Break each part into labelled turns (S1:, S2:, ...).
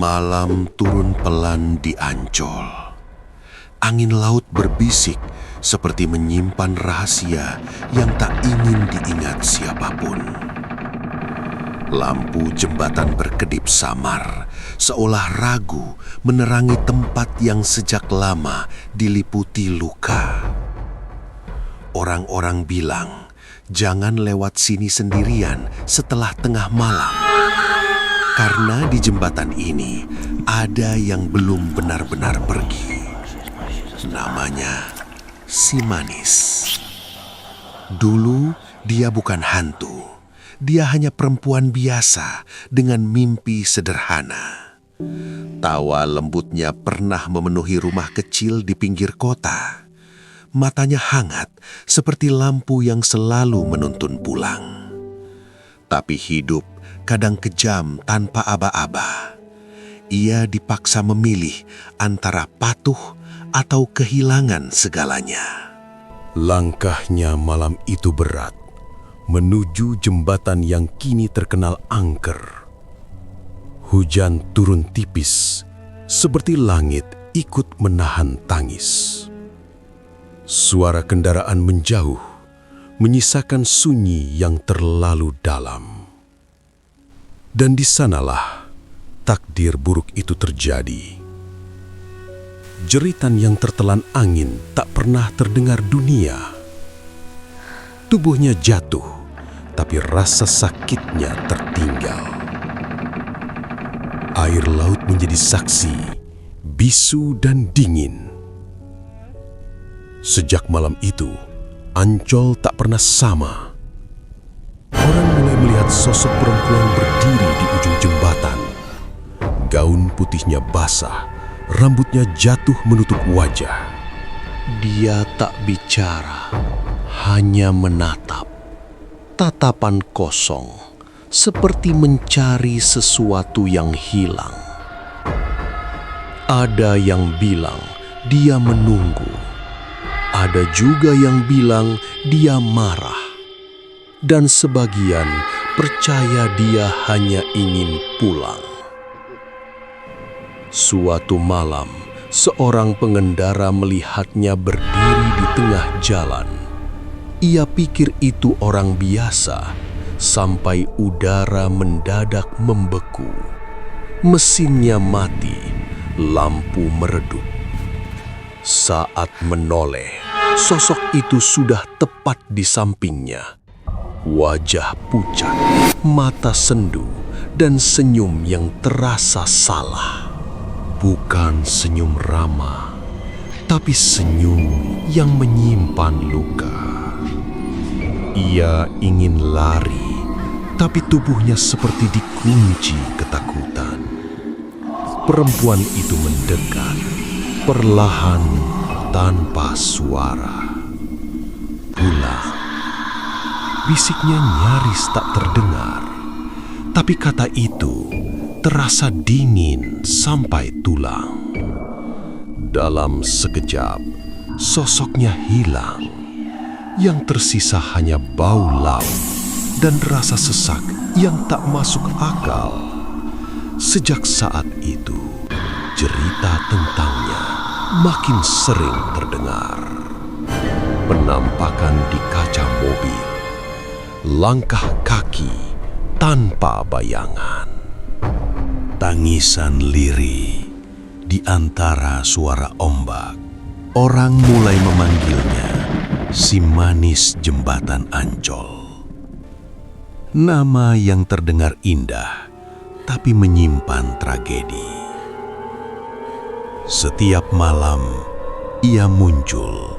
S1: Malam turun pelan di Ancol. Angin laut berbisik seperti menyimpan rahasia yang tak ingin diingat siapapun. Lampu jembatan berkedip samar, seolah ragu menerangi tempat yang sejak lama diliputi luka. Orang-orang bilang, jangan lewat sini sendirian setelah tengah malam. Karena di jembatan ini ada yang belum benar-benar pergi. Namanya si Manis. Dulu dia bukan hantu. Dia hanya perempuan biasa dengan mimpi sederhana. Tawa lembutnya pernah memenuhi rumah kecil di pinggir kota. Matanya hangat seperti lampu yang selalu menuntun pulang. Tapi hidup kadang kejam tanpa aba-aba. Ia dipaksa memilih antara patuh atau kehilangan segalanya. Langkahnya malam itu berat, menuju jembatan yang kini terkenal angker. Hujan turun tipis, seperti langit ikut menahan tangis. Suara kendaraan menjauh, menyisakan sunyi yang terlalu dalam. Dan di sanalah takdir buruk itu terjadi. Jeritan yang tertelan angin tak pernah terdengar dunia. Tubuhnya jatuh, tapi rasa sakitnya tertinggal. Air laut menjadi saksi, bisu dan dingin. Sejak malam itu, Ancol tak pernah sama. Orang mulai melihat sosok perempuan berdiri di ujung jembatan. Gaun putihnya basah, rambutnya jatuh menutup wajah. Dia tak bicara, hanya menatap. Tatapan kosong, seperti mencari sesuatu yang hilang. Ada yang bilang dia menunggu. Ada juga yang bilang dia marah. Dan sebagian percaya dia hanya ingin pulang. Suatu malam, seorang pengendara melihatnya berdiri di tengah jalan. Ia pikir itu orang biasa, sampai udara mendadak membeku. Mesinnya mati, lampu meredup. Saat menoleh, sosok itu sudah tepat di sampingnya. Wajah pucat, mata sendu, dan senyum yang terasa salah. Bukan senyum ramah, tapi senyum yang menyimpan luka. Ia ingin lari, tapi tubuhnya seperti dikunci ketakutan. Perempuan itu mendekat, perlahan tanpa suara. Pulang. Bisiknya nyaris tak terdengar, tapi kata itu terasa dingin sampai tulang. Dalam sekejap, sosoknya hilang. Yang tersisa hanya bau laut dan rasa sesak yang tak masuk akal. Sejak saat itu, cerita tentangnya makin sering terdengar. Penampakan di kaca mobil, langkah kaki tanpa bayangan. Tangisan lirih di antara suara ombak. Orang mulai memanggilnya si Manis Jembatan Ancol. Nama yang terdengar indah, tapi menyimpan tragedi. Setiap malam, ia muncul,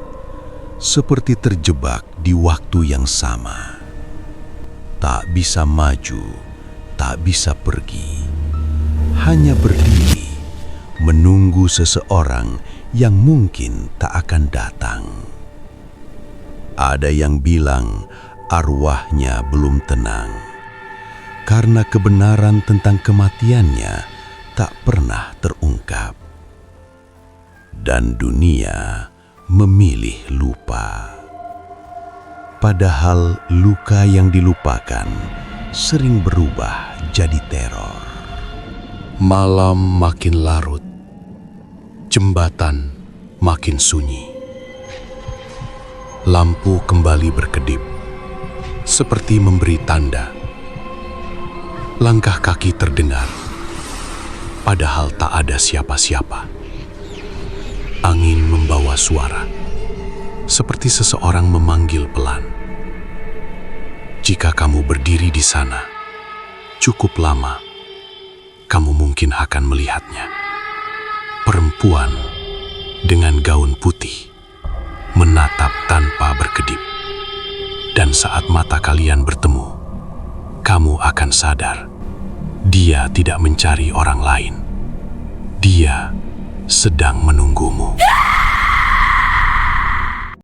S1: seperti terjebak di waktu yang sama. Tak bisa maju, tak bisa pergi. Hanya berdiri, menunggu seseorang yang mungkin tak akan datang. Ada yang bilang arwahnya belum tenang, karena kebenaran tentang kematiannya tak pernah terungkap. Dan dunia memilih lupa. Padahal luka yang dilupakan sering berubah jadi teror. Malam makin larut, jembatan makin sunyi. Lampu kembali berkedip, seperti memberi tanda. Langkah kaki terdengar, padahal tak ada siapa-siapa. Angin membawa suara, seperti seseorang memanggil pelan. Jika kamu berdiri di sana, cukup lama, kamu mungkin akan melihatnya. Perempuan dengan gaun putih menatap tanpa berkedip. Dan saat mata kalian bertemu, kamu akan sadar, dia tidak mencari orang lain. Dia sedang menunggumu.